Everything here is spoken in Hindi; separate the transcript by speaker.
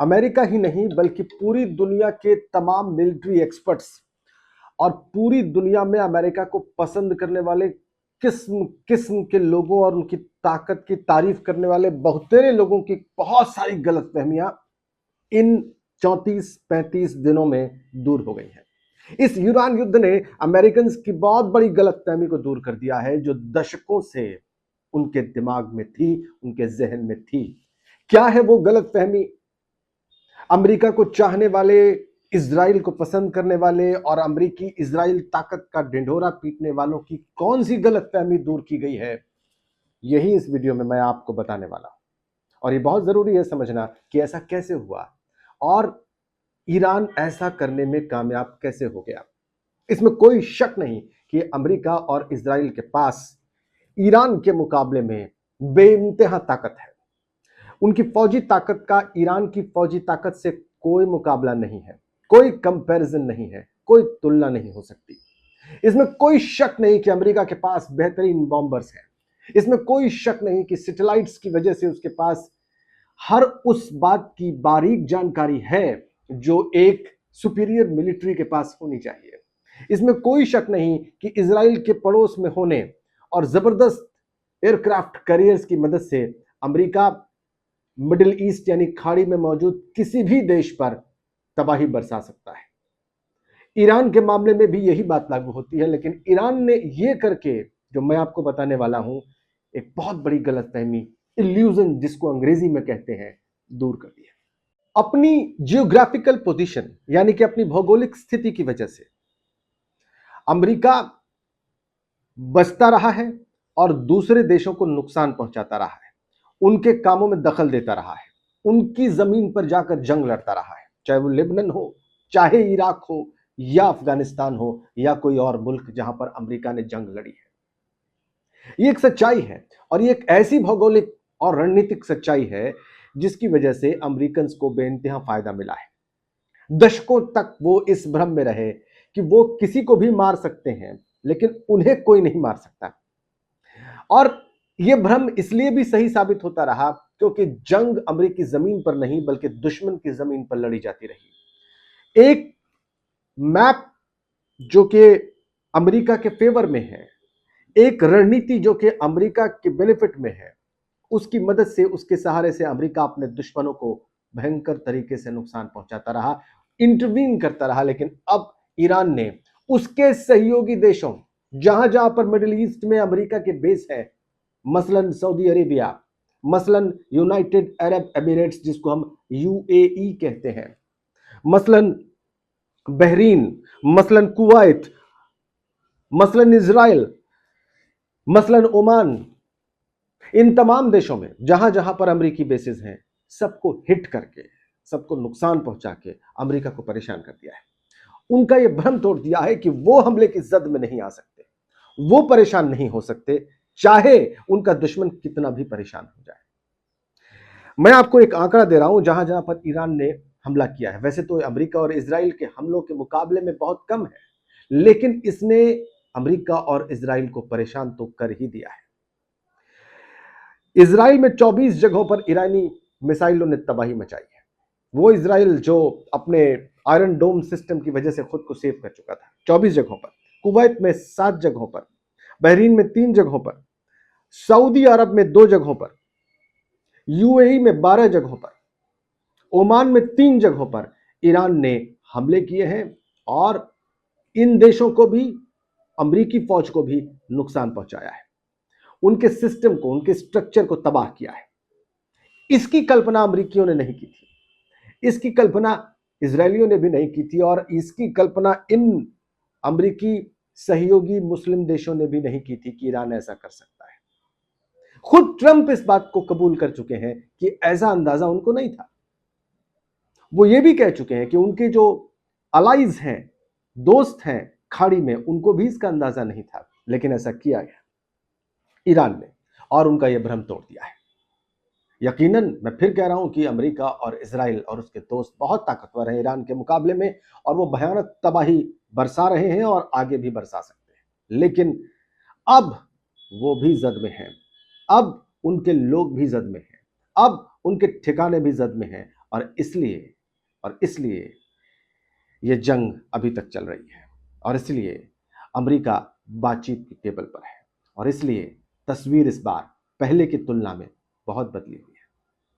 Speaker 1: अमेरिका ही नहीं बल्कि पूरी दुनिया के तमाम मिलिट्री एक्सपर्ट्स और पूरी दुनिया में अमेरिका को पसंद करने वाले किस्म किस्म के लोगों और उनकी ताकत की तारीफ करने वाले बहुतेरे लोगों की बहुत सारी गलतफहमियां इन 34-35 दिनों में दूर हो गई हैं। इस ईरान युद्ध ने अमेरिकन की बहुत बड़ी गलतफहमी को दूर कर दिया है, जो दशकों से उनके दिमाग में थी, उनके जहन में थी। क्या है वो गलतफहमी? अमेरिका को चाहने वाले, इजराइल को पसंद करने वाले और अमेरिकी इजराइल ताकत का ढिंढोरा पीटने वालों की कौन सी गलतफहमी दूर की गई है, यही इस वीडियो में मैं आपको बताने वाला हूं। और ये बहुत जरूरी है समझना कि ऐसा कैसे हुआ और ईरान ऐसा करने में कामयाब कैसे हो गया। इसमें कोई शक नहीं कि अमेरिका और इजराइल के पास ईरान के मुकाबले में बेइंतहा ताकत है। उनकी फौजी ताकत का ईरान की फौजी ताकत से कोई मुकाबला नहीं है, कोई कंपैरिजन नहीं है, कोई तुलना नहीं हो सकती। इसमें कोई शक नहीं कि अमेरिका के पास बेहतरीन बॉम्बर्स हैं। इसमें कोई शक नहीं कि सैटेलाइट्स की वजह से उसके पास हर उस बात की बारीक जानकारी है जो एक सुपीरियर मिलिट्री के पास होनी चाहिए। इसमें कोई शक नहीं कि इजराइल के पड़ोस में होने और जबरदस्त एयरक्राफ्ट कैरियर्स की मदद से अमेरिका मिडिल ईस्ट यानी खाड़ी में मौजूद किसी भी देश पर तबाही बरसा सकता है। ईरान के मामले में भी यही बात लागू होती है, लेकिन ईरान ने यह करके, जो मैं आपको बताने वाला हूं, एक बहुत बड़ी गलतफहमी, इल्यूजन जिसको अंग्रेजी में कहते हैं, दूर कर दी है। अपनी जियोग्राफिकल पोजीशन यानी कि अपनी भौगोलिक स्थिति की वजह से अमेरिका बचता रहा है और दूसरे देशों को नुकसान पहुंचाता रहा है, उनके कामों में दखल देता रहा है, उनकी जमीन पर जाकर जंग लड़ता रहा है, चाहे वो लेबनान हो, चाहे इराक हो, या अफगानिस्तान हो, या कोई और मुल्क जहां पर अमेरिका ने जंग लड़ी है। ये एक सच्चाई है और ये एक ऐसी भौगोलिक और रणनीतिक सच्चाई है जिसकी वजह से अमेरिकन को बेइंतहा फायदा मिला है। दशकों तक वो इस भ्रम में रहे कि वो किसी को भी मार सकते हैं, लेकिन उन्हें कोई नहीं मार सकता। और यह भ्रम इसलिए भी सही साबित होता रहा क्योंकि जंग अमेरिकी जमीन पर नहीं बल्कि दुश्मन की जमीन पर लड़ी जाती रही। एक मैप जो कि अमेरिका के फेवर में है, एक रणनीति जो कि अमेरिका के बेनिफिट में है, उसकी मदद से, उसके सहारे से अमेरिका अपने दुश्मनों को भयंकर तरीके से नुकसान पहुंचाता रहा, इंटरवीन करता रहा। लेकिन अब ईरान ने उसके सहयोगी देशों, जहां जहां पर मिडिल ईस्ट में अमेरिका के बेस है, मसलन सऊदी अरेबिया, मसलन यूनाइटेड अरब एमिरेट्स जिसको हम यूएई कहते हैं, मसलन बहरीन, मसलन कुवैत, मसलन इजराइल, मसलन ओमान, इन तमाम देशों में जहां जहां पर अमेरिकी बेसिस हैं, सबको हिट करके, सबको नुकसान पहुंचा के अमेरिका को परेशान कर दिया है। उनका यह भ्रम तोड़ दिया है कि वो हमले की जद में नहीं आ सकते, वो परेशान नहीं हो सकते, चाहे उनका दुश्मन कितना भी परेशान हो जाए। मैं आपको एक आंकड़ा दे रहा हूं जहां जहां पर ईरान ने हमला किया है। वैसे तो अमेरिका और इजराइल के हमलों के मुकाबले में बहुत कम है, लेकिन इसने अमेरिका और इजराइल को परेशान तो कर ही दिया है। इजराइल में 24 जगहों पर ईरानी मिसाइलों ने तबाही मचाई है। वो इजराइल जो अपने आयरन डोम सिस्टम की वजह से खुद को सेव कर चुका था, 24 जगहों पर, कुवैत में 7 जगहों पर, बहरीन में 3 जगहों पर, सऊदी अरब में 2 जगहों पर, यूएई में 12 जगहों पर, ओमान में 3 जगहों पर ईरान ने हमले किए हैं और इन देशों को भी, अमेरिकी फौज को भी नुकसान पहुंचाया है, उनके सिस्टम को, उनके स्ट्रक्चर को तबाह किया है। इसकी कल्पना अमेरिकियों ने नहीं की थी, इसकी कल्पना इजरायलियों ने भी नहीं की थी और इसकी कल्पना इन अमेरिकी सहयोगी मुस्लिम देशों ने भी नहीं की थी कि ईरान ऐसा कर सकता है। खुद ट्रंप इस बात को कबूल कर चुके हैं कि ऐसा अंदाजा उनको नहीं था। वो ये भी कह चुके हैं कि उनके जो अलाइज हैं, दोस्त हैं खाड़ी में, उनको भी इसका अंदाजा नहीं था, लेकिन ऐसा किया गया ईरान ने और उनका यह भ्रम तोड़ दिया है। यकीनन मैं फिर कह रहा हूं कि अमेरिका और इजराइल और उसके दोस्त बहुत ताकतवर हैं ईरान के मुकाबले में, और वो भयानक तबाही बरसा रहे हैं और आगे भी बरसा सकते हैं। लेकिन अब वो भी जद में हैं, अब उनके लोग भी जद में हैं, अब उनके ठिकाने भी जद में हैं और इसलिए ये जंग अभी तक चल रही है, और इसलिए अमेरिका बातचीत की टेबल पर है, और इसलिए तस्वीर इस बार पहले की तुलना में बहुत बदली हुई है।